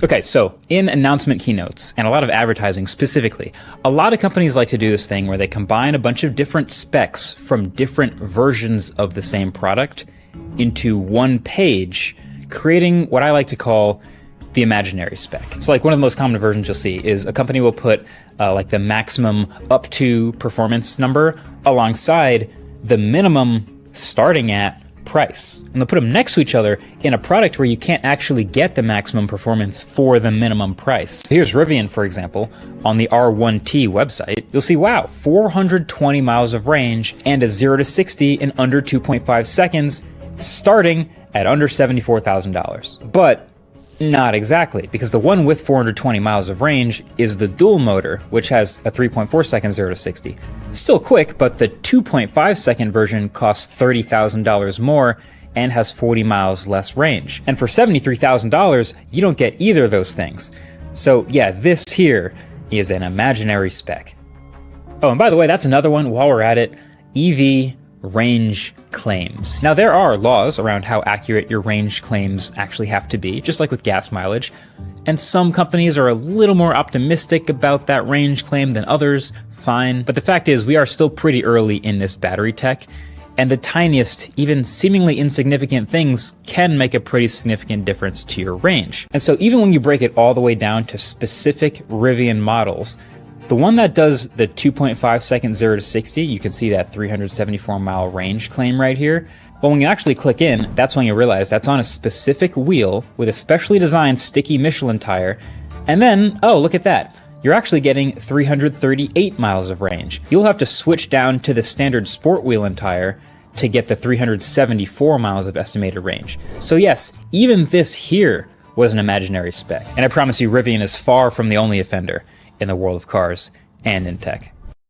Okay, so in announcement keynotes and a lot of advertising specifically, a lot of companies like to do this thing where they combine a bunch of different specs from different versions of the same product into one page, creating what I like to call the imaginary spec. So like one of the most common versions you'll see is a company will put like the maximum up to performance number alongside the minimum starting at price. And they'll put them next to each other in a product where you can't actually get the maximum performance for the minimum price. So here's Rivian, for example, on the R1T website. You'll see, wow, 420 miles of range and a 0 to 60 in under 2.5 seconds, starting at under $74,000. But not exactly, because the one with 420 miles of range is the dual motor, which has a 3.4 second 0 to 60. Still quick, but the 2.5 second version costs $30,000 more and has 40 miles less range. And for $73,000, you don't get either of those things. So yeah, this here is an imaginary spec. Oh, and by the way, that's another one while we're at it, EV range claims. Now there are laws around how accurate your range claims actually have to be, just like with gas mileage. And some companies are a little more optimistic about that range claim than others, fine. But the fact is, we are still pretty early in this battery tech, and the tiniest, even seemingly insignificant things can make a pretty significant difference to your range. And so even when you break it all the way down to specific Rivian models, the one that does the 2.5 second 0 to 60, you can see that 374 mile range claim right here. But when you actually click in, that's when you realize that's on a specific wheel with a specially designed sticky Michelin tire. And then, oh, look at that. You're actually getting 338 miles of range. You'll have to switch down to the standard sport wheel and tire to get the 374 miles of estimated range. So yes, even this here was an imaginary spec. And I promise you, Rivian is far from the only offender in the world of cars and in tech.